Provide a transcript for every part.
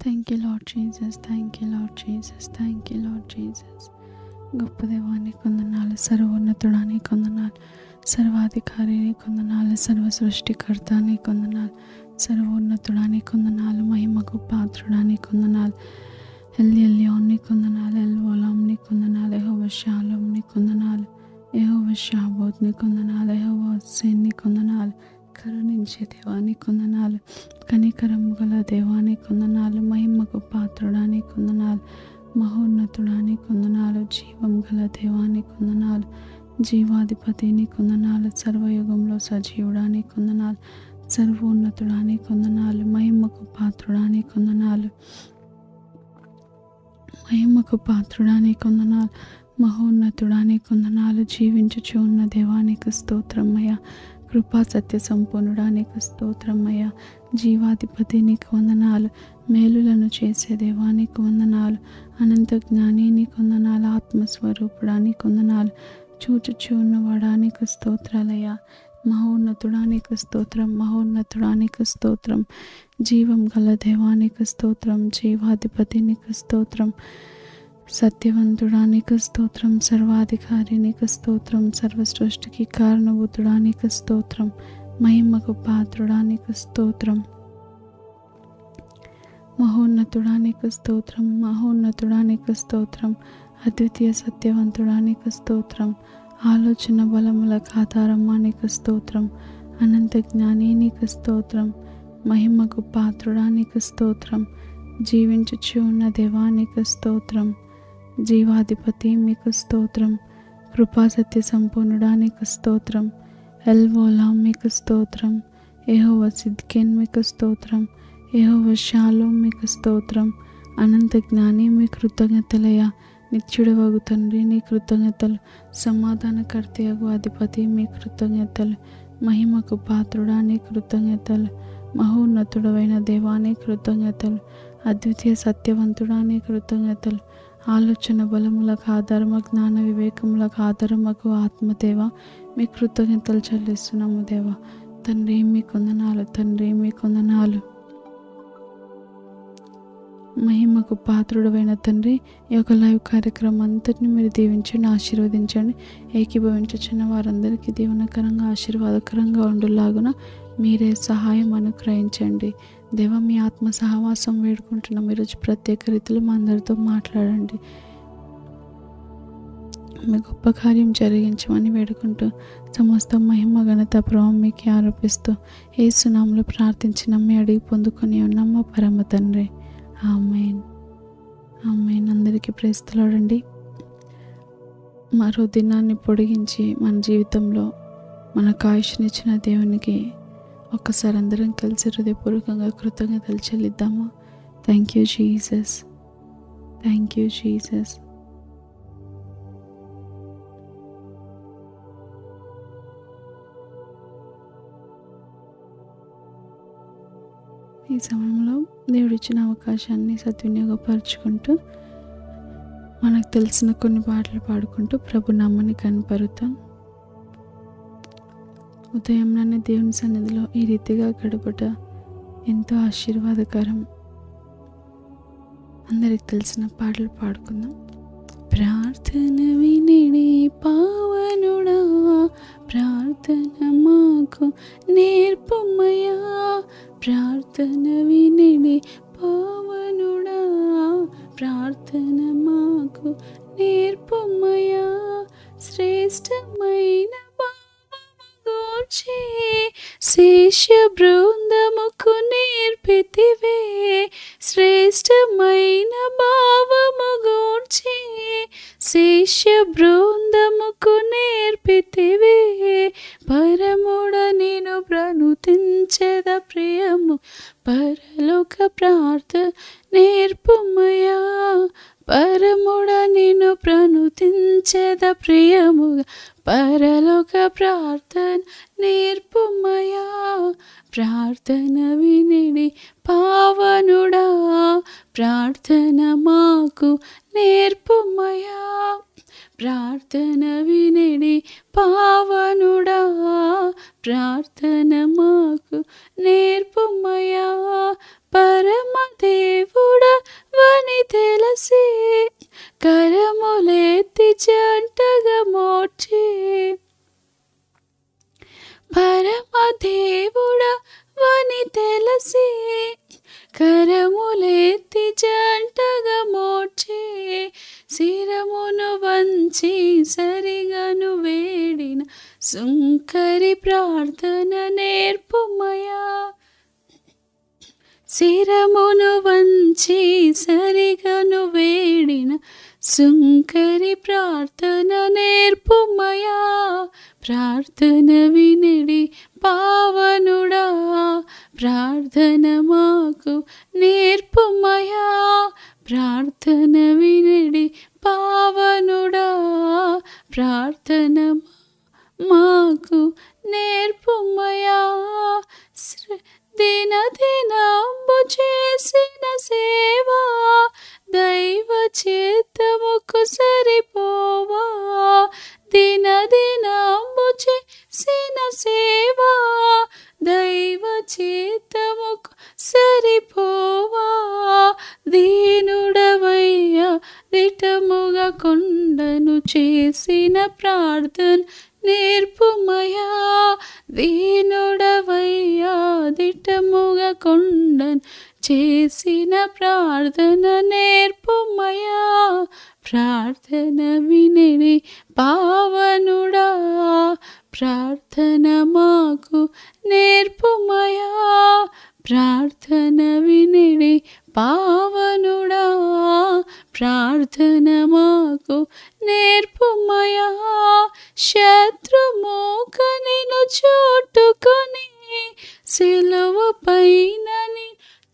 Thank you Lord Jesus, thank you Lord Jesus, thank you Lord Jesus. గొప్ప దేవానికి వందనాలు, సర్వోన్నతుడానికి వందనాలు, సర్వాధికారికి వందనాలు, సర్వ సృష్టికర్తానికి వందనాలు, సర్వోన్నతుడానికి వందనాలు, మహిమకు పాత్రుడానికి వందనాలు, ఎల్యోనికి వందనాలు, ఎల్ఓలాంనికి వందనాలు, యెహోవా షాలోమ్నికి వందనాలు, యెహోవా షాబోత్నికి వందనాలు, యెహోవా హస్సేనికి వందనాలు, కరుణించే దేవానికి వందనాలు, కనికరము గల దేవానికి వందనాలు, మహిమకు పాత్రుడానికి వందనాలు, మహోన్నతుడానికి వందనాలు, జీవం గల దేవానికి వందనాలు, జీవాధిపతిని వందనాలు, సర్వయుగంలో సజీవుడానికి వందనాలు, సర్వోన్నతుడానికి వందనాలు, మహిమకు పాత్రుడానికి వందనాలు, మహిమకు పాత్రుడానికి వందనాలు, మహోన్నతుడానికి వందనాలు, జీవించుచు ఉన్న దేవానికి స్తోత్రమయ్య, కృపా సత్య సంపూర్ణుడానికి స్తోత్రమయ్య, జీవాధిపతినికి వందనాలు, మేలులను చేసే దేవానికి వందనాలు, అనంత జ్ఞానికి వందనాలు, ఆత్మస్వరూపుడానికి వందనాలు, చూచుచు ఉన్నవాడానికి స్తోత్రాలయ్య, మహోన్నతుడానికి స్తోత్రం, మహోన్నతుడానికి స్తోత్రం, జీవం గల దేవానికి స్తోత్రం, జీవాధిపతినికి స్తోత్రం, సత్యవంతుడానికి స్తోత్రం, సర్వాధికారికి స్తోత్రం, సర్వసృష్టికి కారణభూతుడానికి స్తోత్రం, మహిమకు పాత్రుడానికి స్తోత్రం, మహోన్నతుడానికి స్తోత్రం, మహోన్నతుడానికి స్తోత్రం, అద్వితీయ సత్యవంతుడానికి స్తోత్రం, ఆలోచన బలములకు ఆధారమానికి స్తోత్రం, అనంత జ్ఞానికి స్తోత్రం, మహిమకు పాత్రుడానికి స్తోత్రం, జీవించుచు ఉన్న దేవానికి స్తోత్రం, జీవాధిపతి మీకు స్తోత్రం, కృపాసత్య సంపూర్ణుడానికి స్తోత్రం, ఎల్ఓలాం మీకు స్తోత్రం, యెహోవా సిద్కేన్ మీకు స్తోత్రం, యెహోవా షాలోమ్ మీకు స్తోత్రం, అనంత జ్ఞాని మీ కృతజ్ఞతలయ, నిత్యుడవగు తండ్రి నీ కృతజ్ఞతలు, సమాధానకర్తయగు అధిపతి మీ కృతజ్ఞతలు, మహిమకు పాత్రుడా నీ కృతజ్ఞతలు, మహోన్నతుడవైన దేవాని కృతజ్ఞతలు, అద్వితీయ సత్యవంతుడా నీ కృతజ్ఞతలు, ఆలోచన బలములకు ఆధారమ, జ్ఞాన వివేకములకు ఆధారమకు ఆత్మదేవ మీ కృతజ్ఞతలు చెల్లిస్తున్నాము దేవా. తండ్రి మీ కొందనాలు, తండ్రి మీ కొందనాలు, మహిమకు పాత్రుడమైన తండ్రి, ఈ యొక్క లైవ్ కార్యక్రమం అంతటిని మీరు దీవించండి, ఆశీర్వదించండి. ఏకీభవించుచున్న వారందరికీ దీవెనకరంగా ఆశీర్వాదకరంగా ఉండులాగున మీరే సహాయం అనుగ్రహించండి దేవా. మీ ఆత్మ సహవాసం వేడుకుంటున్నాం. ఈరోజు ప్రత్యేక రీతిలో మా అందరితో మాట్లాడండి, మీ గొప్ప కార్యం జరిగించమని వేడుకుంటూ సమస్త మహిమ ఘనత ప్రభావం మీకు ఆరోపిస్తూ యేసు నామములో ప్రార్థించి నమ్మి అడిగి పొందుకొని ఉన్నాం మా పరమ తండ్రి. ఆమేన్, ఆమేన్. అందరికీ ప్రేస్తలాడండి. మరో దినాన్ని పొడిగించి మన జీవితంలో మనకు ఆయుష్నిచ్చిన దేవునికి ఒక్కసారి అందరం కలిసి హృదయపూర్వకంగా కృతజ్ఞతలు చెల్లిద్దాము. Thank you Jesus, thank you Jesus. ఈ సమయంలో దేవుడిచ్చిన అవకాశాన్ని సద్వినియోగపరుచుకుంటూ మనకు తెలిసిన కొన్ని పాటలు పాడుకుంటూ ప్రభు నామాన్ని కనపరుతాం. ఉదయంలోనే దేవుని సన్నిధిలో ఈ రీతిగా గడపట ఎంతో ఆశీర్వాదకరం. అందరికి తెలిసిన పాటలు పాడుకుందాం. ప్రార్థన వినిడి పావనుడా, ప్రార్థన మాకు నేర్పుమయ్యా, ప్రార్థన వినిడి పావనుడా, ప్రార్థన మాకు నేర్పుమయ్యా, శ్రేష్టమైన శిష్య బృందముకు నేర్పితివే, శ్రేష్టమైన భావము గూర్చి శిష్య బృందముకు నేర్పితివే, పరముడ నేను ప్రణుతించెద ప్రియము, పరలోక ప్రార్థన నేర్పుమయ్యా, పరముడ నేను ప్రణుతించెద ప్రియముగా, పరలోక ప్రార్థన నేర్పుమయ్యా, ప్రార్థన వినిడి పావనుడా, ప్రార్థన మాకు నేర్పుమయ్యా, ప్రార్థన వినిడి పావనుడా, ప్రార్థన మాకు నేర్పుమయ్యా, పరమ దేవుడా ప్రార్థన నేర్పుమయా. శిరమును వంచి సరిగను వేడిన సుంకరి ప్రార్థన నేర్పుమయా. ప్రార్థన వినడి పావనుడా, ప్రార్థన మాకు నేర్పుమయా. ప్రార్థన వినడి పావనుడా, ప్రార్థన మాకు నేర్పుమయా. దినదినంబు చేసిన సేవా దైవ చిత్తముకు సరిపోవా. దినదినంబు చేసిన సేవా దైవ చిత్తముకు సరిపోవా. దీనుడవయ్యా దిటముగా కొండను చేసిన ప్రార్థన నేర్పుమయా. దీనుడవయ్యా దిటముగా కొండను చేసిన ప్రార్థన నేర్పుమయా. ప్రార్థన వినడి పావనుడా, ప్రార్థన మాకు నేర్పుమయా. ప్రార్థన వినడి పావనుడా, ప్రార్థన మాకు నేర్పుమయా. శత్రుమూక నిన్ను చుట్టుకొని సిలువ పైన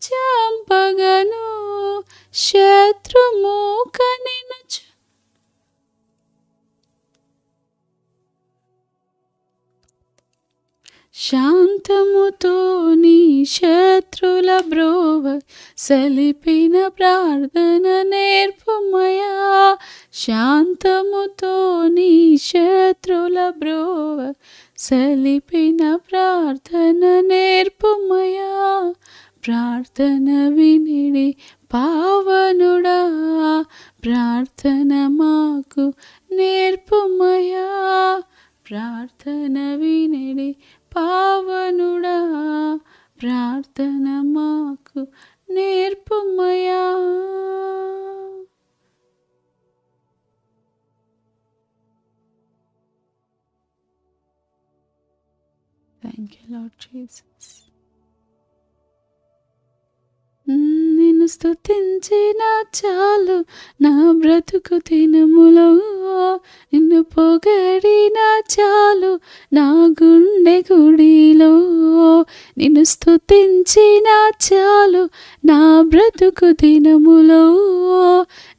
చంపగను. శత్రుమూక నిన్ను శాంతముతో నీ శత్రుల బ్రోవ సలిపిన ప్రార్థన నేర్పుమయా. శాంతముతో నీ శత్రుల బ్రోవ సలిపిన ప్రార్థన నేర్పుమయా. ప్రార్థన వినిడి పావనుడా, ప్రార్థన మాకు నేర్పుమయా. ప్రార్థన వినిడి పావనుడా, ప్రార్థన మాకు నేర్పుమయా. Thank you Lord Jesus. నిన్ను స్తుతించిన చాలు నా బ్రతుకు దినములో, నిన్ను పొగడిన చాలు నా గుండె గుడిలో. నిన్ను స్తుతించిన చాలు నా బ్రతుకు దినములో,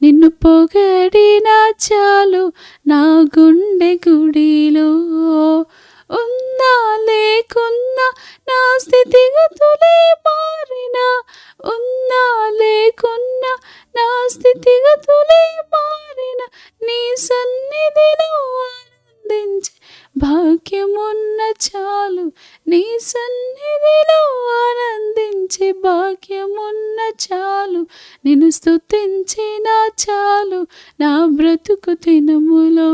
నిన్ను పొగడిన చాలు నా గుండె గుడిలో. ఉన్నా లేకున్నా నా స్థితిగతులే మారినా, ఉన్నా లేకున్నా నా స్థితిగతులే మారిన నీ సన్నిధిలో ఆనందించే భాగ్యమున్న చాలు. నీ సన్నిధిలో ఆనందించే భాగ్యమున్న చాలు. నిన్ను స్తుతించిన చాలు నా బ్రతుకు దినములో,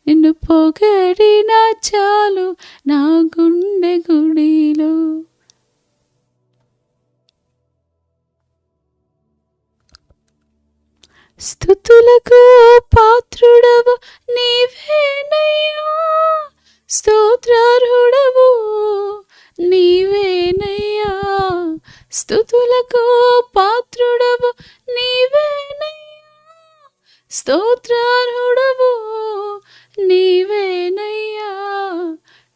నిన్ను పొగడిన చాలు నా గుండె గుడిలో. స్తుతులకు పాత్రుడవు నీవేనయ్యా, స్తోత్రార్హుడవు నీవేనయ్యా. స్తుతులకు పాత్రుడవు నీవేనయ్యా, స్తోత్రార్హుడవు నీవేనయ్యా.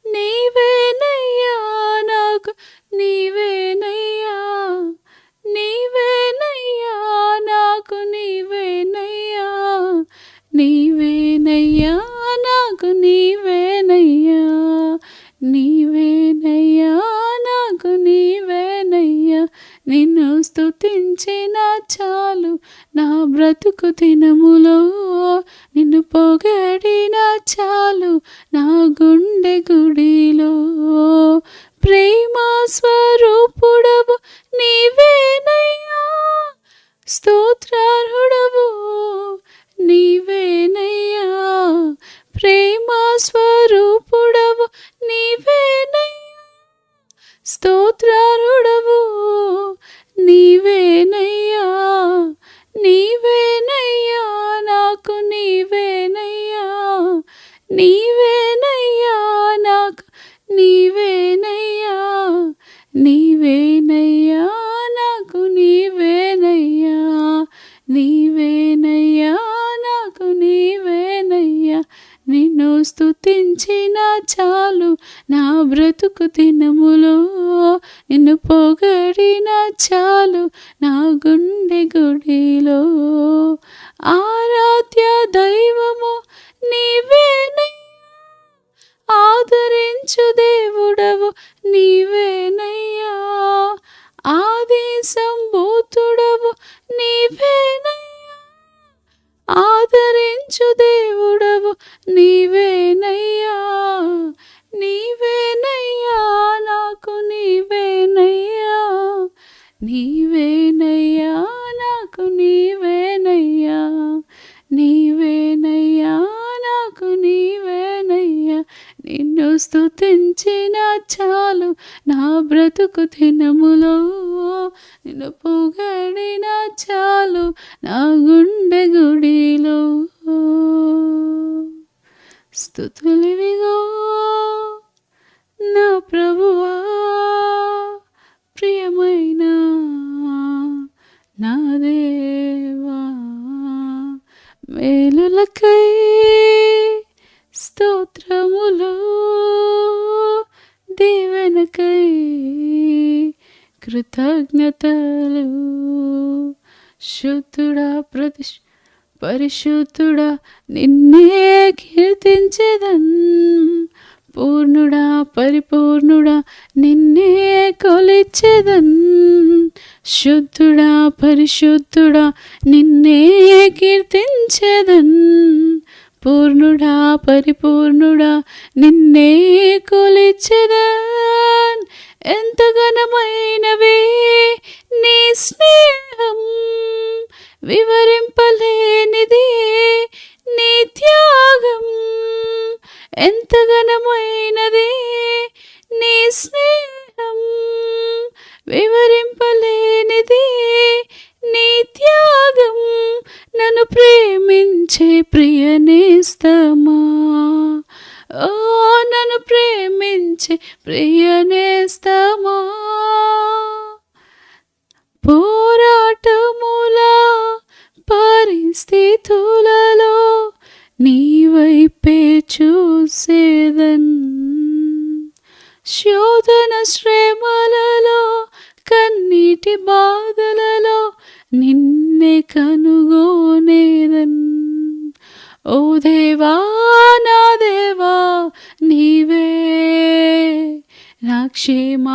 నీవేనయ్యా నాకు నీవేనయ్యా, నీవేనయ్యా నాకు నీవేనయ్యా. నీవేనయ్యా నాకు నీవేనయ్యా, నీవేనయ్యా నాకు నీవేనయ్యా. నిన్ను స్తుతించిన చాలు నా బ్రతుకు దినములో, నిన్ను పొగడిన చాలు నా గుండె గుడిలో. ప్రేమ స్వరూపుడవు నీవేనయ్యా, స్తోత్రార్హుడవు నీవేనయ్యా. ప్రేమ స్వరూపుడవు నీవేనయ్యా, స్తోత్రార్హుడవు నీవేనయ్యా. నీవేనయ్యా నాకు నీవేనయ్యా, నీవేనయ్యా నాకు బ్రతుకు దినములో నిన్ను పొగడిన చాలు నా గుండె గుడిలో. ఆరాధ్య దైవము నీవేనయ్యా, ఆదరించు దేవుడవు నీవేనయ్యా, ఆది సంభూతుడవు నీవేనయ్యా, ఆదరించు దేవుడవు నీవేనయ్యా. నీవేనయ్యా నాకు నీవేనయ్యా, నీవేనయ్యా నాకు నీవేనయ్యా, నీవేనయ్యా నాకు నీవేనయ్యా. నిన్ను స్తుతించిన చాలు నా బ్రతుకు దినములో, నిన్ను పొగడిన చాలు నా గుండె గుడిలో. స్తుతులివిగో నా ప్రభువా, ప్రియమైన నా దేవా, మేలులకై స్తోత్రములు, దీవెనకై కృతజ్ఞతలు. శుద్ధుడా పరిశుద్ధుడా నిన్నే కీర్తించెదన్, పూర్ణుడా పరిపూర్ణుడా నిన్నే కొలిచెదన్. శుద్ధుడా పరిశుద్ధుడా నిన్నే కీర్తించెదన్, పూర్ణుడా పరిపూర్ణుడా నిన్నే కొలిచెదన్. ఎంత ఘనమైనవే నీ స్నేహం, వివరింపలేనిదే నీ త్యాగం. ఎంత ఘనమైనదే నీ స్నేహం, వివరింపలేనిదే నీ త్యాగం. నన్ను ప్రేమించే ప్రియనేస్తమా, ఓ నన్ను ప్రేమించే ప్రియనేస్తమా. పోరాటముల పరిస్థితులలో నీ వైపే చూసేదన్, శోధన శ్రమలలో కన్నీటి బాధలలో నిన్నే కనుగోనేదన్. ఓ దేవా నా దేవా నీవే నా క్షేమాధారము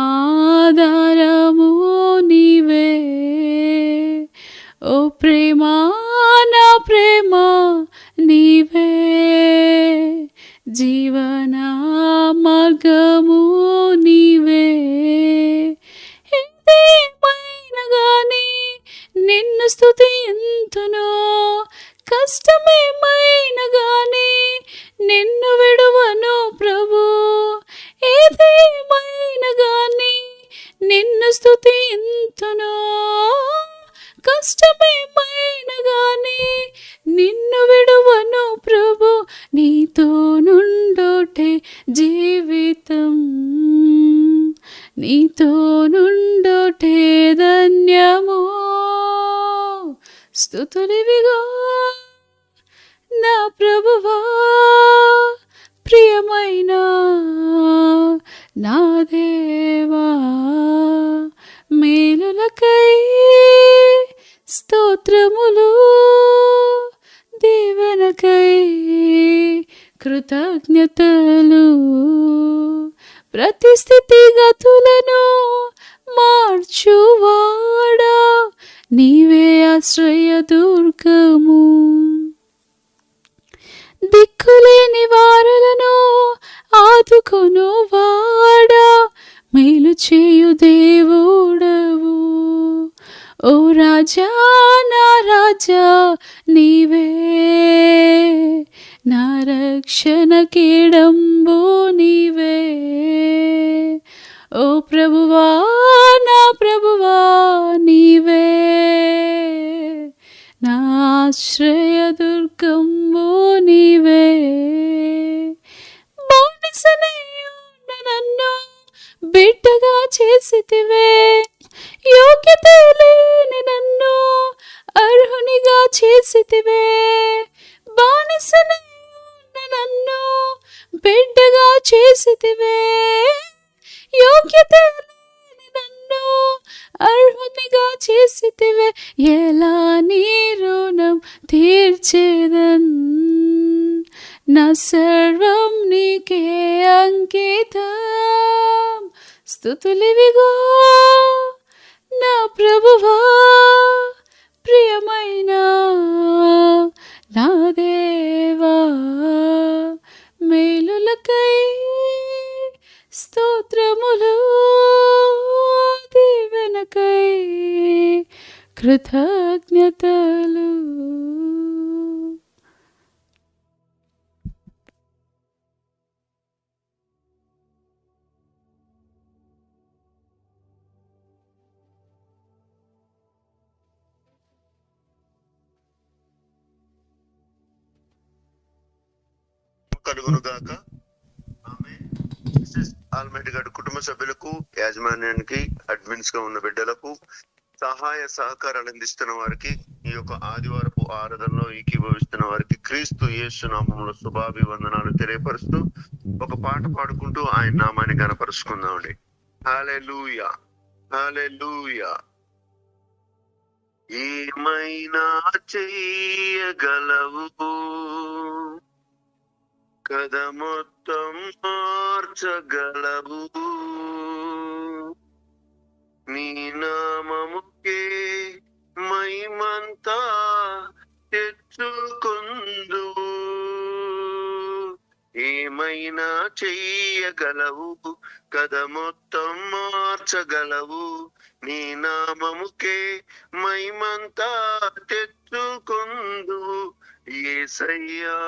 నీవే. ఓ ప్రేమా నా ప్రేమ నీవే, జీవన మార్గము నీవే. ఏదేమైనా గాని నిన్ను స్తుతింతును, కష్టమేమైనా గాని నిన్ను విడువను ప్రభు. ఏదేమైనా గాని నిన్ను స్తుతింతును, కష్టమేమైనా గాని నిన్ను విడువను ప్రభు. నీతో నుండుటే జీవితం, నీతో నుండుటే ధన్యము. స్తుతులివిగో నా ప్రభువా, ప్రియమైన నా దేవా, మేలులకై స్తోత్రములు, దీవెనకై కృతజ్ఞతలు. ప్రతి స్థితిగతులను మార్చువాడా నీవే ఆశ్రయ దుర్గము. దిక్కులేని వారలను ఆదుకొను వాడా, మేలు చేయు దేవుడవు. ఓ రాజా నా రాజా నీవే, నా రక్షణ కేడంబో నీవే. ఓ ప్రభువా నా ప్రభువా నీవే, నా ఆశ్రయ దుర్గంబో నీవే. బానిసనయ్యున్న నన్ను బిడ్డగా చేసితివే, యోగ్యత లేని నన్ను అర్హునిగా చేసితివే. బానిసనయ్యున్న నన్ను బిడ్డగా చేసితివే, చేసితివే, ఎలా నీ రుణం తీర్చేదన్. నా సర్వం నీకే అంకితం, స్తుతులివిగో నా ప్రభువా, ప్రియమైన నా దేవా. మేలులకై స్తోత్రములు, దీవెనకై కృతజ్ఞతలు. కలుగును గాక. ఆమె ఆల్మైటీ గారి కుటుంబ సభ్యులకు, యాజమాన్యానికి, అడ్మిన్స్ గా ఉన్న బిడ్డలకు, సహాయ సహకారాలు అందిస్తున్న వారికి, ఈ యొక్క ఆదివారపు ఆరాధనలో ఏకీభవిస్తున్న వారికి క్రీస్తు యేసు నామములో శుభాభివందనాలు తెలియపరుస్తూ ఒక పాట పాడుకుంటూ ఆయన నామాన్ని గణపరుచుకుందామండి. హల్లెలూయా, హల్లెలూయా. ఏమైనా చెయ్యగలవు, కథ మొత్తం మార్చగలవు, నీ నామముకే మహిమంతా తెచ్చుకొందువు. ఏమైనా చెయ్యగలవు, కథ మొత్తం మార్చగలవు, నీ నామముకే మహిమంతా తెచ్చుకొందువు. యేసయ్యా,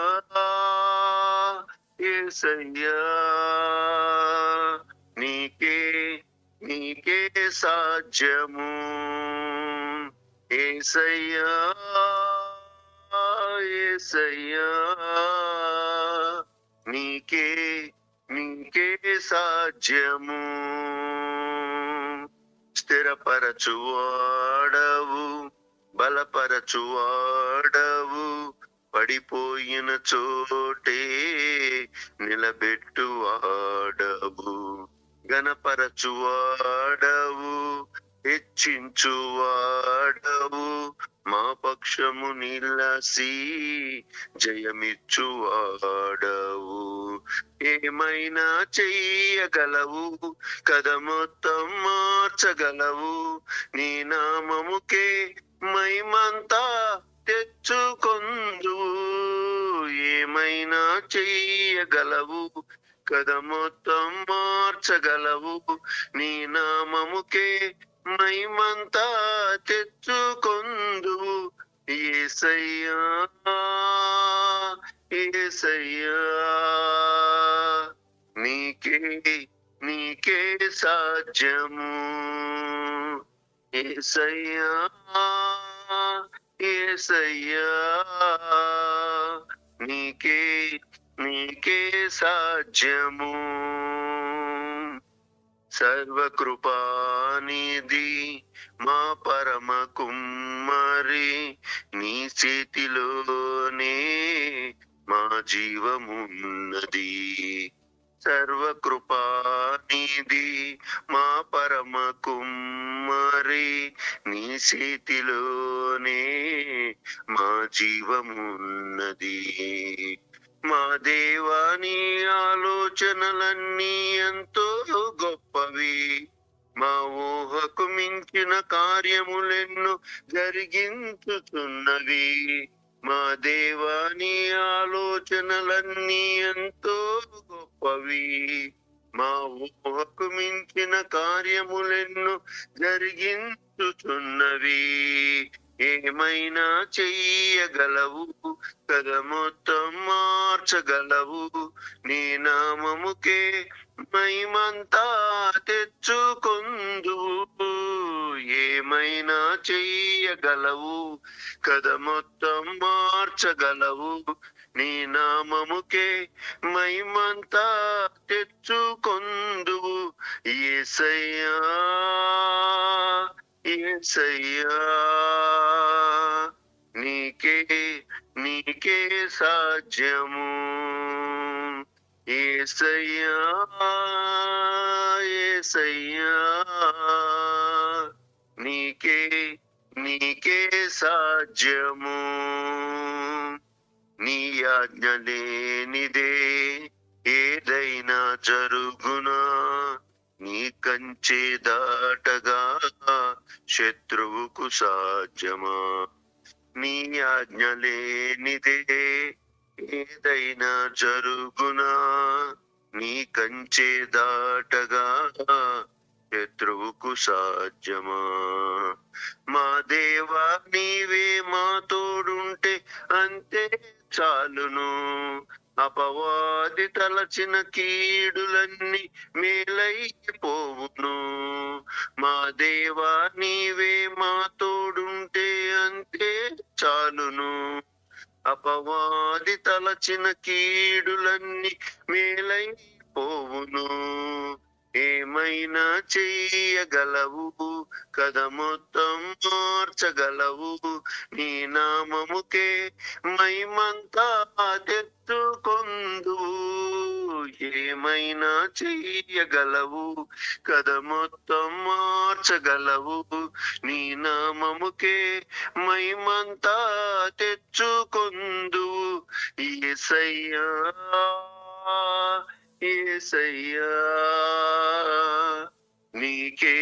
యేసయ్యా, నీకే నీకే సాధ్యము. యేసయ్యా, యేసయ్యా, నీకే నీకే సాధ్యము. స్థిరపరచువాడవు, బలపరచువాడవు, పడిపోయిన చోటే నిలబెట్టువాడవు, గణపరచువాడవు, హెచ్చించువాడవు, మా పక్షము నిలసి జయమిచ్చువాడవు. ఏమైనా చెయ్యగలవు, కథ మొత్తం మార్చగలవు, నీ నామముకే మహిమంతా తెచ్చుకొందువు. ఏమైనా చెయ్యగలవు, కథ మొత్తం మార్చగలవు, నీ నామముకే మహిమంతా తెచ్చుకొందువు. యేసయ్యా, యేసయ్యా, నీకే నీకే సాధ్యము. యేసయ్యా, యేసయ్యా, నీకే నీకే సాధ్యము. సర్వకృపానిధి మా పరమ కుమ్మరి, నీ చేతిలోనే మా జీవమున్నది. సర్వకృపానిధి మా పరమ కుమ్మరి, నీ చేతిలోనే మా జీవమున్నది. మా దేవా, నీ ఆలోచనలన్నీ ఎంతో గొప్పవి, మా ఊహకు మించిన కార్యములెన్నో జరిగించుతున్నవి. మా దేవా, నీ ఆలోచనలన్నీ ఎంతో గొప్పవి, మా ఊహకు మించిన కార్యములెన్నో జరిగించుతున్నవి. ఏమైనా చెయ్యగలవు, కథ మొత్తం మార్చగలవు, నీ నామముకే మహిమంతా తెచ్చుకొందువు. ఏమైనా చెయ్యగలవు, కథ మొత్తం మార్చగలవు, నీ నామముకే మహిమంతా తెచ్చుకొందువు. యేసయ్యా, యేసయ్యా, నీకే నీకే సాధ్యము. యేసయ్యా, యేసయ్యా, నీకే నీకే సాధ్యము. నీ ఆజ్ఞ లేనిదే ఏదైనా జరుగునా, నీ కంచె దాటగా శత్రువుకు సాధ్యమా. నీ ఆజ్ఞ లేనిదే ఏదైనా జరుగునా, నీ కంచె దాటగా శత్రువుకు సాధ్యమా. మా దేవా నీవే మా తోడుంటే అంతే చాలును. అపవాది తలచిన కీడులన్నీ మేలైపోవును. మా దేవా నీవే మా తోడుంటే అంతే చాలును. అపవాది తలచిన కీడులన్నీ మేలైపోవును. ఏమైనా చెయ్యగలవు కథ మొత్తం మార్చగలవు. నీ నామముకే మహిమంతా తెచ్చుకొందువు. ఏమైనా చెయ్యగలవు కథ మొత్తం మార్చగలవు. నీ నామముకే మహిమంతా తెచ్చుకొందువు. యేసయ్యా యేసయ్యా, నీకే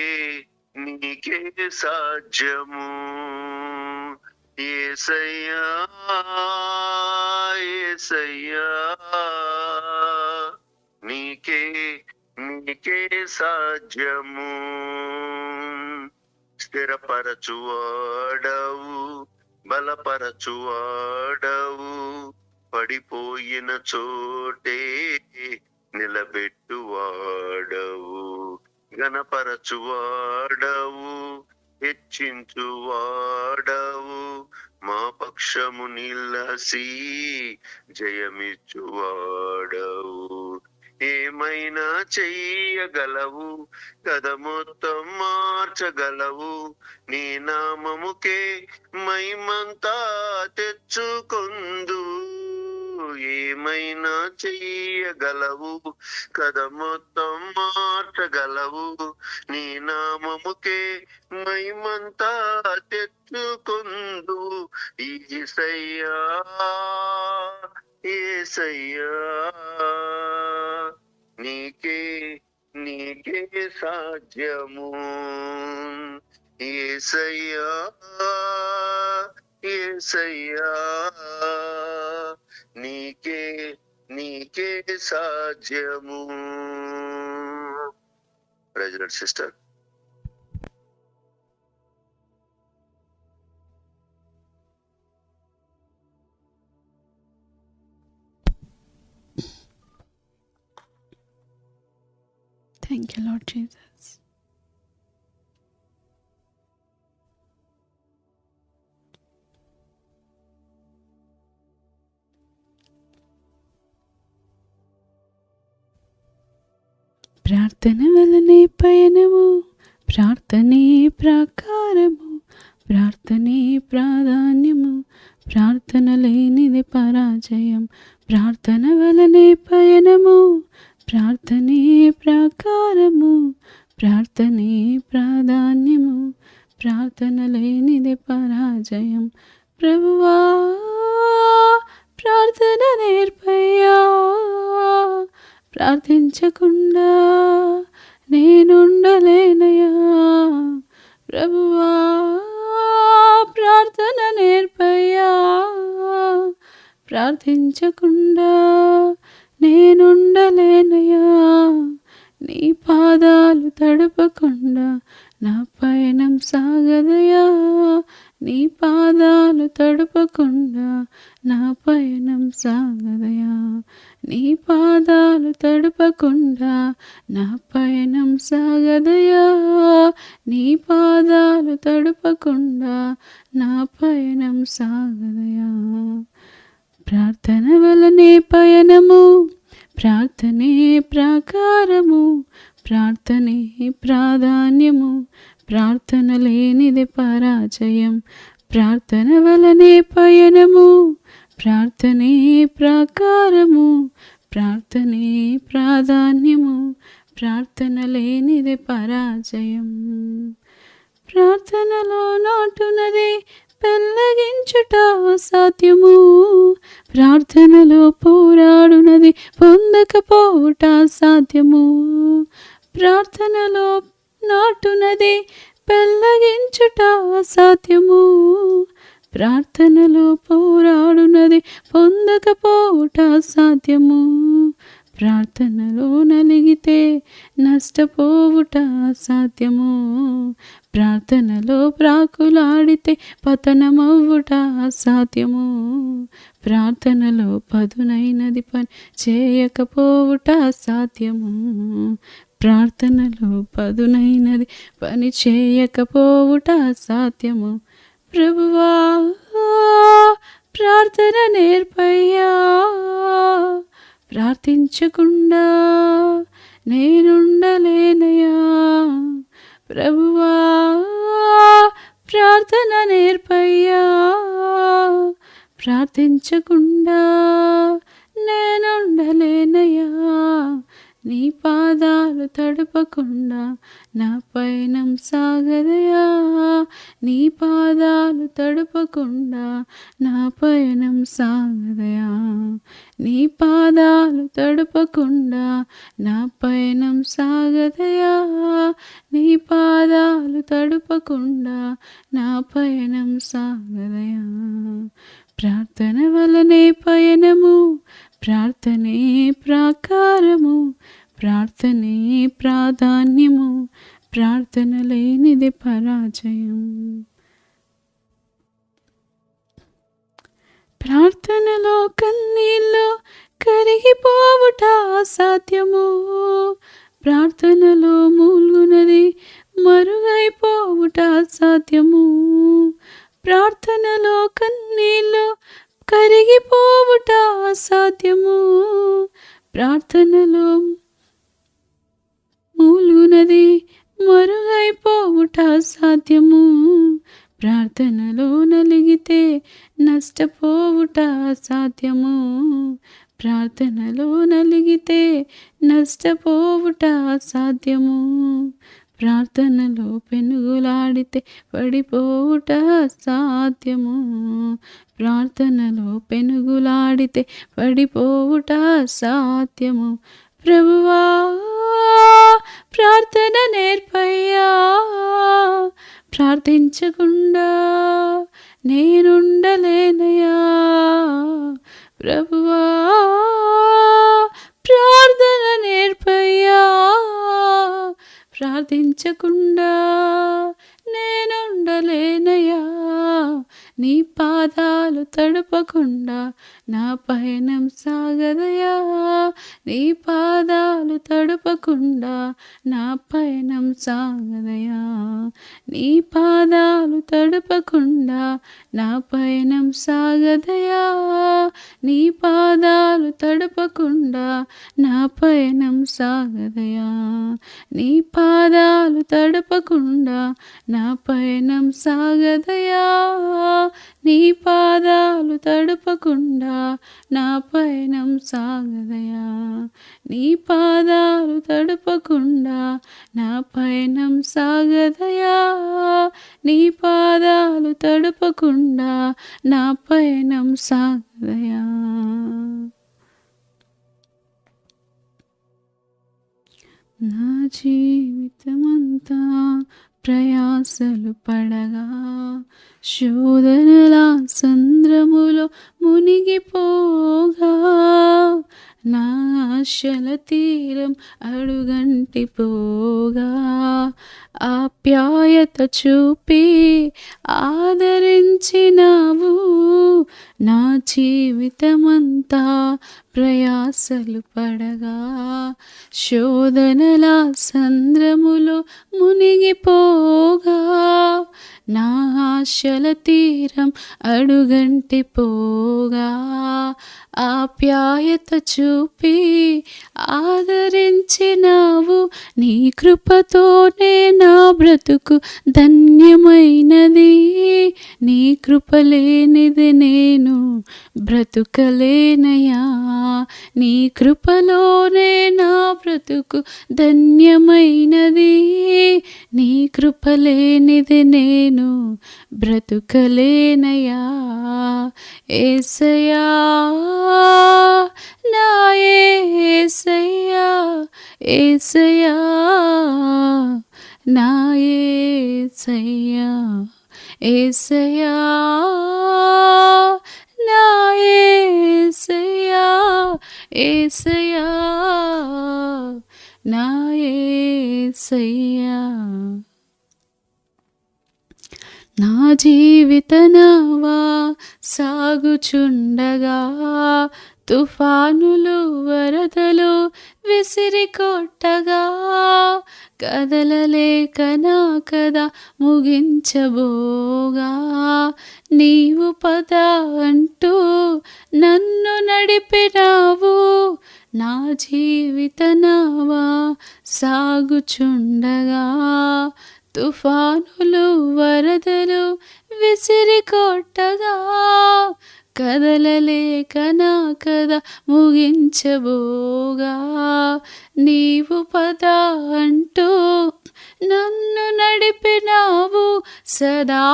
నీకే సాధ్యము. యేసయ్యా యేసయ్యా, నీకే నీకే సాధ్యము. స్థిరపరచువాడవు, బలపరచువాడవు, పడిపోయిన చోటే నిలబెట్టువాడవు. ఘనపరచువాడవు, హెచ్చించువాడవు, మా పక్షము నిలసి జయమిచ్చువాడవు. ఏమైనా చెయ్యగలవు కథ మొత్తం మార్చగలవు. నీ నామముకే మహిమంతా తెచ్చుకొందువు. ఏమైనా చెయ్యగలవు కథ మొత్తం మార్చగలవు. నీ నామముకే మహిమంతా తెచ్చుకొందువు. యేసయ్యా యేసయ్యా, నీకే నీకే సాధ్యము. యేసయ్యా యేసయ్యా, నీకే నీకే సాధ్యము. Praise Lord sister. Thank you, Lord Jesus. ప్రార్థన వలనే పయనము, ప్రార్థనే ప్రాకారము, ప్రార్థనే ప్రాధాన్యము, ప్రార్థన లేనిది పరాజయం. ప్రార్థన వలనే పయనము, ప్రార్థనే ప్రాకారము, ప్రార్థనే ప్రాధాన్యము, ప్రార్థన లేనిది పరాజయం. ప్రభువా ప్రార్థన నేర్పయ్యా, ప్రార్థించకుండా నేనుండలేనయా. ప్రభువా ప్రార్థన నేర్పయ్యా, ప్రార్థించకుండా నేనుండలేనయా. నీ పాదాలు తడపకుండా నా పయనం సాగదయా. నీ పాదాలు తడపకుండా నా పయనం సాగదయా. నీ పాదాలు తడపకుండా నా పయనం సాగదయా. నీ పాదాలు తడపకుండా నా పయనం సాగదయా. ప్రార్థన వలనే పయనము, ప్రార్థనే ప్రాకారము, ప్రార్థనే ప్రాధాన్యము, ప్రార్థన లేనిది పరాజయం. ప్రార్థన వలనే పయనము, ప్రార్థనే ప్రాకారము, ప్రార్థనే ప్రాధాన్యము, ప్రార్థన లేనిది పరాజయం. ప్రార్థనలో నాటునది సాధ్యము. ప్రార్థనలో పోరాడునది పొందకపోవుట సాధ్యము. ప్రార్థనలో నాటునది పెళ్ళగించుట సాధ్యము. ప్రార్థనలో పోరాడునది పొందకపోవుట సాధ్యము. ప్రార్థనలో నలిగితే నష్టపోవుట సాధ్యము. ప్రార్థనలో ప్రాకులాడితే పతనమవ్వుట సాధ్యము. ప్రార్థనలో పదునైనది పని చేయకపోవుట సాధ్యము. ప్రార్థనలో పదునైనది పని చేయకపోవుట సాధ్యము. ప్రభువా ప్రార్థన నేర్పయ్యా, ప్రార్థించకుండా నేనుండలేనయ్యా. ప్రభువా ప్రార్థన నేర్పయ్యా, ప్రార్థించకుండా నేనుండలేనయ్యా. నీ పాదాలు తడపకుండా నా పయనం సాగదయా. నీ పాదాలు తడపకుండా నా పయనం సాగదయా. నీ పాదాలు తడపకుండా నా పయనం సాగదయా. నీ పాదాలు తడపకుండా నా పయనం సాగదయా. ప్రార్థన వలనే పయనము, ప్రార్థనే ప్రాకారము, ప్రార్థనే ప్రాధాన్యము, ప్రార్థన లేనిది పరాజయం. ప్రార్థనలో కన్నీళ్ళు కరిగిపోవుట అసాధ్యము. ప్రార్థనలో మూల్గునది మరుగైపోవుట అసాధ్యము. ప్రార్థనలో కన్నీళ్ళు కరిగిపోవుట అసాధ్యము. ప్రార్థనలో మూలుగునది మరుగైపోవుట అసాధ్యము. ప్రార్థనలో నలిగితే నష్టపోవుట అసాధ్యము. ప్రార్థనలో నలిగితే నష్టపోవుట అసాధ్యము. ప్రార్థనలో పెనుగులాడితే పడిపోవుట అసాధ్యము. ప్రార్థనలో పెనుగులాడితే పడిపోవుట అసాధ్యము. ప్రభువా ప్రార్థన నేర్పయ్యా, ప్రార్థించకుండా నేనుండలేనయ్యా. ప్రభువా ప్రార్థన నేర్పయ్యా, ప్రార్థించకుండా నేనుండలేనయ్యా. నీ పాదాలు తడపకుండా నా పయనం సాగదయా. నీ పాదాలు తడపకుండా నా పయనం సాగదయా. నీ పాదాలు తడపకుండా నా పయనం సాగదయా. నీ పాదాలు తడపకుండా నా పయనం సాగదయా. నీ పాదాలు తడపకుండా నా పయనం సాగదయా. నీ పాదాలు తడపకుండా నా పయనం సాగదయా. నీ పాదాలు తడపకుండా నా పయనం సాగదయా. నీ పాదాలు తడపకుండా నా పయనం సాగదయా. నా జీవితమంతా ప్రయాసలు పడగా, శోధనల సంద్రములో మునిగిపోగా, నా ఆశల తీరం అడుగంటిపోగా, ఆప్యాయత చూపి ఆదరించినావు. నా జీవితమంతా ప్రయాసలు పడగా, శోధనల సంద్రములో మునిగిపోగా, నా ఆశల తీరం అడుగంటిపోగా, ఆప్యాయత చూపి ఆదరించినావు. నీ కృపతోనే నా బ్రతుకు ధన్యమైనది. నీ కృప లేనిది నేను బ్రతుకలేనయ్యా. నీ కృపలోనే నా బ్రతుకు ధన్యమైనది. నీ కృప లేనిది నేను బ్రతుకలేనయ్యా. యేసయ్యా నా యేసయ్యా, యేసయ్యా నా యేసయ్యా, యేసయ్యా నా యేసయ్యా, యేసయ్యా నా యేసయ్యా. నా జీవిత నావా సాగుచుండగా తుఫానులు వరదలు విసిరి కొట్టగా కదలలేక నా కథ ముగించబోగా నీవు పద అంటూ నన్ను నడిపినావు. నా జీవిత నావా సాగుచుండగా తుఫానులు వరదలు విసిరి కొట్టగా కదలలేక నా కథ ముగించబోగా నీవు పద అంటూ నన్ను నడిపినావు. సదా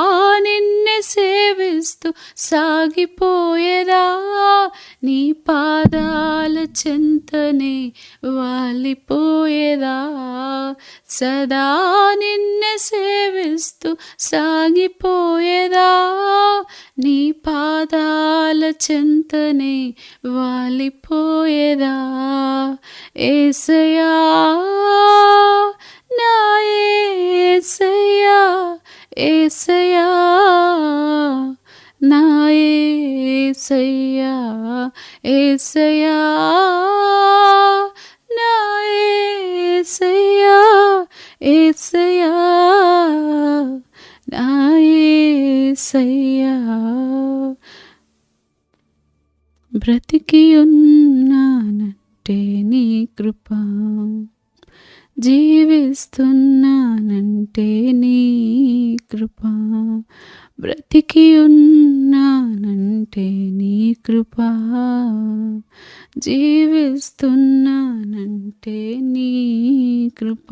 నిన్నే సేవిస్తూ సాగిపోయేదా నీ పాదాల చెంతనే వాలిపోయేదా. సదా నిన్నే సేవిస్తూ సాగిపోయేదా నీ పాదాల చెంతనే వాలిపోయేదా. యేసయ్యా నా యేసయ్యా, యేసయ్యా నా యేసయ్యా, యేసయ్యా నా యేసయ్యా, యేసయ్యా నా యేసయ్యా. బ్రతికి ఉన్నానంటే నీ కృప, జీవిస్తున్నానంటే నీ కృప. బ్రతికి ఉన్నానంటే నీ కృప, జీవిస్తున్నానంటే నీ కృప.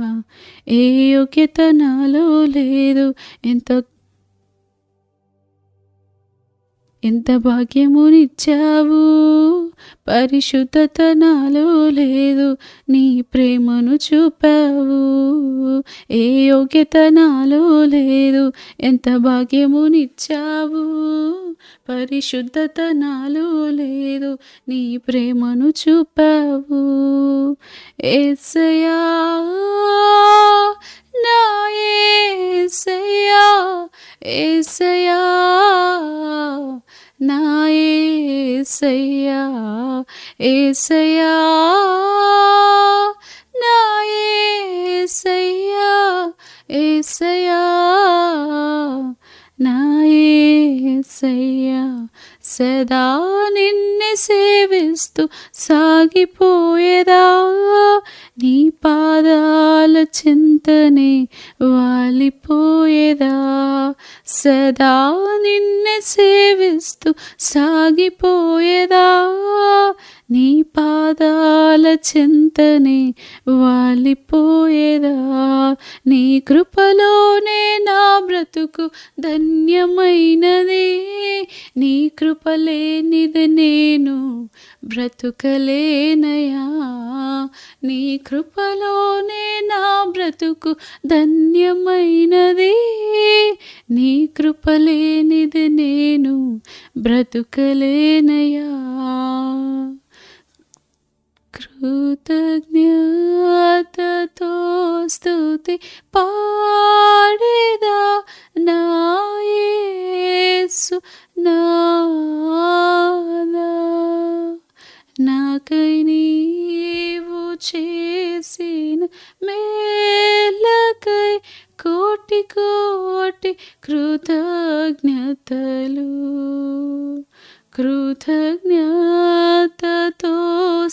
ఏ యోగ్యత నాలో లేదు, ఎంత భాగ్యమునిచ్చావు. పరిశుద్ధత నాలో లేదు, నీ ప్రేమను చూపావు. ఏ యోగ్యత నాలో లేదు, ఎంత భాగ్యమునిచ్చావు. పరిశుద్ధత నాలో లేదు, నీ ప్రేమను చూపావు. యేసయ్యా నా యేసయ్యా, యేసయ్యా నా యేసయ్యా, యేసయ్యా నా యేసయ్యా, యేసయ్యా నా యేసయ్యా. సదా నిన్నే సేవిస్తూ సాగిపోయేదా నీ పాదాల చింతనే వాలిపోయేదా. సదా నిన్నే సేవిస్తూ సాగిపోయేదా నీ పాదాల చింతనే వాలిపోయేదా. నీ కృపలోనే నా బ్రతుకు ధన్యమైనది. నీ కృప లేనిది నేను బ్రతుకలేనయా. నీ కృపలోనే నా బ్రతుకు ధన్యమైనది. నీ కృప లేనిది నేను బ్రతుకలేనయా. కృతజ్ఞతతో స్తుతి పాడేదా నా యేసు నాదా. నాకై నీవు చేసిన మేలకై కోటి కోటి కృతజ్ఞతలు. కృతజ్ఞతతో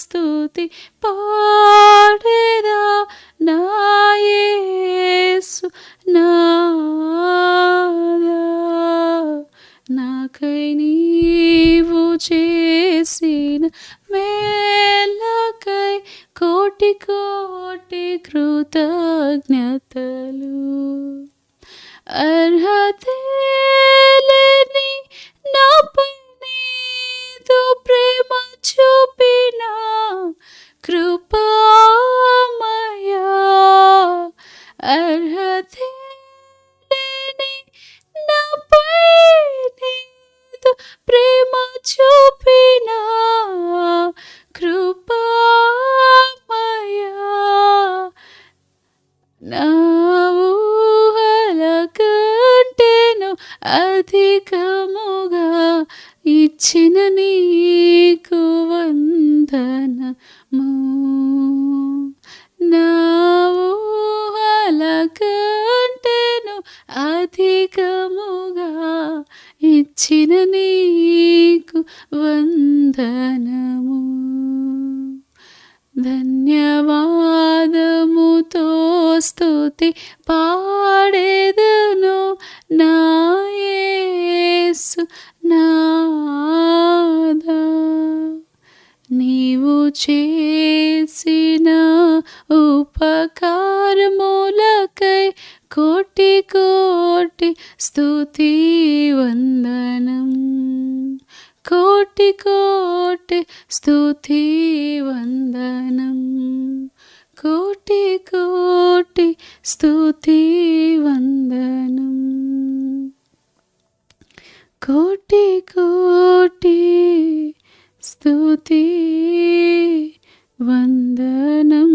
స్తుతి పాడేదా నా యేసు నాదా. నాకై నీవు చేసిన మేలకై కోటి కోటి కృతజ్ఞతలు. అర్హతే లేని నాపై నీదు ప్రేమ చూపిన కృపామయా. అర్హతే లేని నాపై నీదు ప్రేమ చూపిన కృపామయా. నా ఊహల కంటేను అధికముగా ఇచ్చిన నీకు వందనము. నా ఊహల కంటేను అధికముగా ఇచ్చిన నీకు వందనము. ధన్యవాదముతో స్తుతి పాడెదను నా యేసు నాదా. నీవు చేసిన ఉపకారములకై కోటి కోటి స్తుతి వందనం. కోటి కోటి స్తుతి వందనం. కోటి కోటి స్తుతి వందనం. కోటి కోటి స్తుతి వందనం.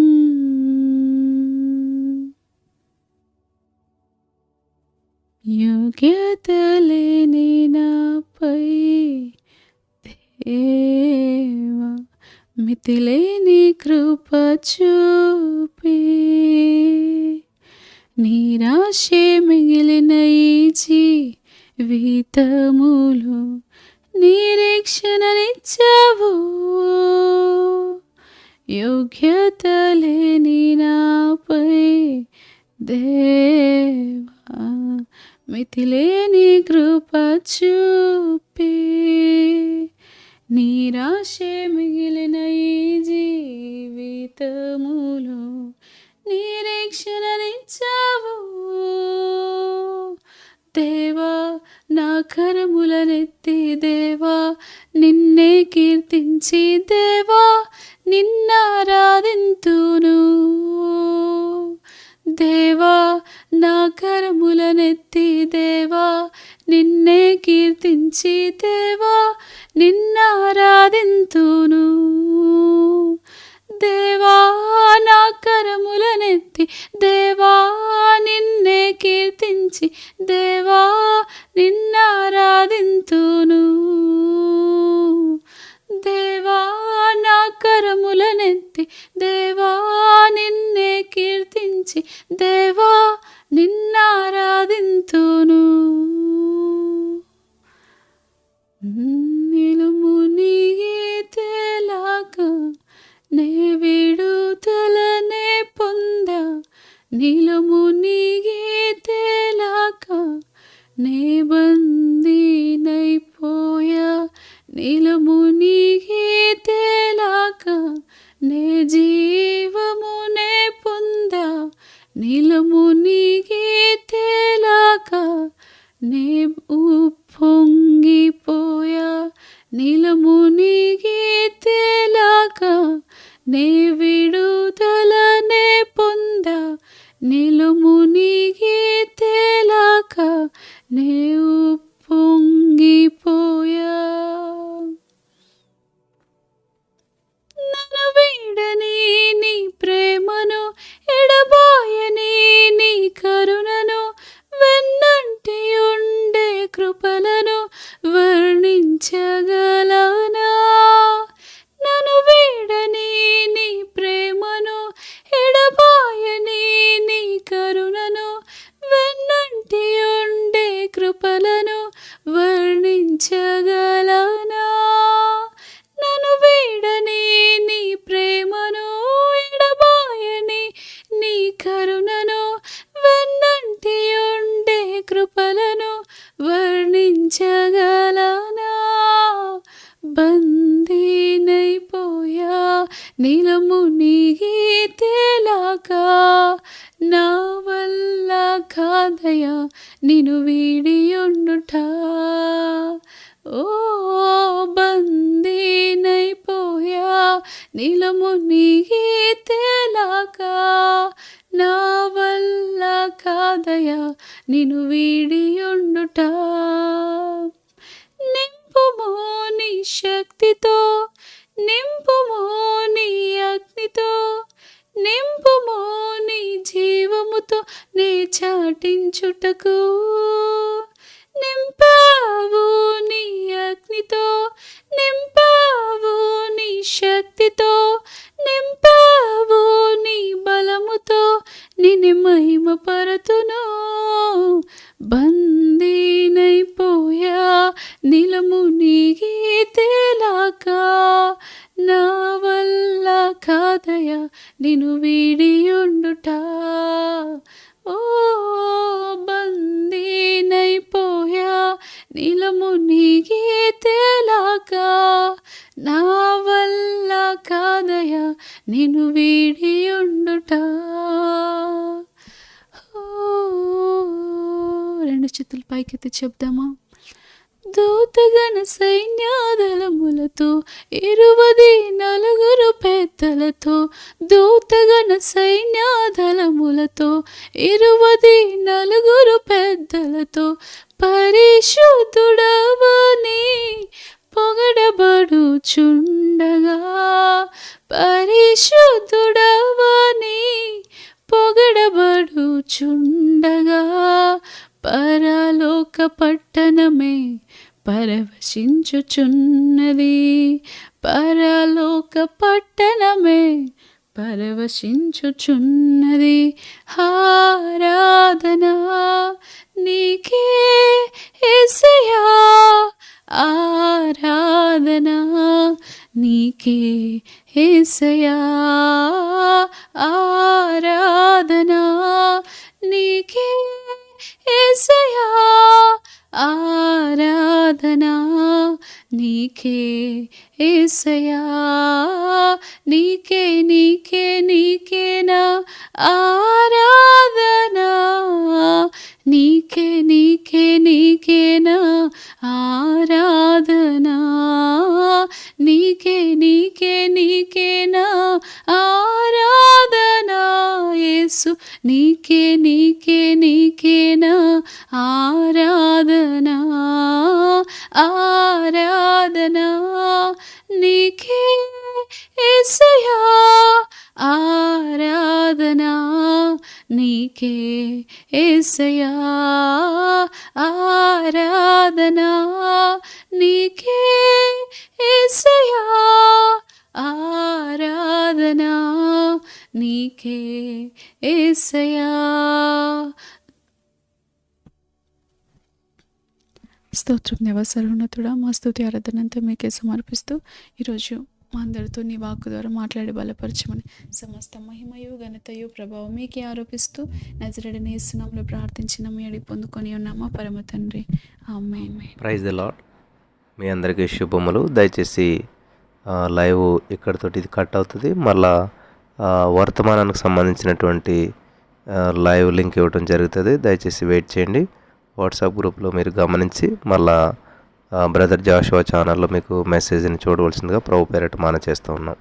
యోగ్యత లేని నాపై దేవా మితిలేని కృప చూపి నిరాశే మిగిలిన ఈ జీవితములో నిరీక్షణనిచ్చావు. యోగ్యత లేని నాపై దేవా మితిలేని కృప చూపి నిరాశే మిగిలిన ఈ జీవితములో నిరీక్షణనిచ్చావు. దేవా నా కరములనెత్తి దేవా నిన్నే కీర్తించి దేవా నిన్నారాధింతును. దేవా నా కరములనెత్తి దేవా నిన్నే కీర్తించి దేవా నిన్నారాధింతును. దేవా నా కరములనెత్తి దేవా నిన్నే కీర్తించి దేవా నిన్నారాధింతును. దేవా నా కరములనెత్తి దేవా నిన్నే కీర్తించి దేవా నిన్నారాధింతును. నిలుము నీతేలాగా నే విడుదలనే పొందా. నిలుము నీతేలాగా నే బందీనైపోయా. నిలుము నీతేలాగా నే జీవమునే పొందా. నిలుము నీతేలాగా నే ఉప్పొంగిపోయా. నిలుము నీతేలాగా నే విడుదలనే పొందా. నిలుము నీతేలాగా నే ఉప్పొంగిపోయా. నన్ను వీడని నీ ప్రేమను ఎడబాయని నీ కరుణను వెన్నంటి ఉండే కృపలను వర్ణించగలనా. నన్ను వీడని నీ ప్రేమను ఎడబాయని నీ కరుణను వెన్నంటి ఉండే కృపలను వర్ణించగలనా. నన్ను వీడని నీ ప్రేమను ఎడబాయని నీ కరుణను వెన్నంటి ఉండే కృపలను వర్ణించగలనా. వర్ణించగలనా బందీనైపోయా నీలో మునిగి తేలాగా నా వల్ల కాదయా నిన్ను వీడియుండుట ఓ బందీనైపోయా నీలో మునిగి తేలాగా నా వల్ల కాదయా నిన్ను వీడియుండుట నింపుమో నీ శక్తితో నింపుమో నీ అగ్నితో నింపుమో నీ జీవముతో నే చాటించుటకు నింపావు నీ అగ్నితో నింపావు నీ శక్తితో నింపావు నీ బలముతో నిన్ను మహిమపరతును బందీనైపోయా నీలో మునిగి తేలాగా నా వల్ల కాదయా నిన్ను వీడియుండుట ఓ బందీనైపోయా నీలో మునిగి తేలాగా నా వల్ల కాదయా నిన్ను వీడియుండుట రెండు చేతులు పైకెత్తి చెప్దామా దూతగణ సైన్యాదళములతో 24 పెద్దలతో దూతగణ సైన్యాదళములతో 24 పెద్దలతో పరిశుద్ధుడవని పొగడబడుచుండగా పరిశుద్ధుడవని పొగడబడుచుండగా పరలోక పట్టణమే పరవశించుచున్నది పరలోక పట్టణమే పరవశించుచున్నది ఆరాధన నీకే యేసయ్యా ఆరాధన నీకే యేసయ్యా ఆరాధన నీకే యేసయ్యా ఆరాధన నీకే యేసయ్యా నీకే నీకే నీకేనా ఆరాధన నీకే నీకే నీకేనా ఆరాధన నీకే నీకే నీకేనా ఆరాధన యేసు నీకే నీకే నీకేనా ఆరాధన ఆరాధన నీకే యేసయ్యా ఆరాధన నీకే యేసయ్యా ఆరాధన నీకే యేసయ్యా ఆరాధన నీకే యేసయ్యా స్తోత్రం దేవ సర్వోన్నతుడా మా స్తుతి ఆరాధనంతా మీకే సమర్పిస్తూ ఈరోజు మా అందరితో నీ వాక్కు ద్వారా మాట్లాడి బలపరచమని సమస్త మహిమయు ఘనతయు ప్రభావం మీకే ఆరోపిస్తూ నజరేయుడైన యేసు నామములో ప్రార్థించిన మీ అడిగి పొందుకొని ఉన్నామా పరమ తండ్రి ఆమేన్. Praise the Lord. మీ అందరికీ శుభములు. దయచేసి లైవ్ ఇక్కడితోటి ఇది కట్ అవుతుంది. మళ్ళా వర్తమానానికి సంబంధించినటువంటి లైవ్ లింక్ ఇవ్వడం జరుగుతుంది. దయచేసి వెయిట్ చేయండి. వాట్సాప్ గ్రూప్లో మీరు గమనించి మళ్ళా బ్రదర్ జాషువా ఛానల్లో మీకు మెసేజ్ని చూడవలసిందిగా ప్రభు పేరట చేస్తూ ఉన్నాం.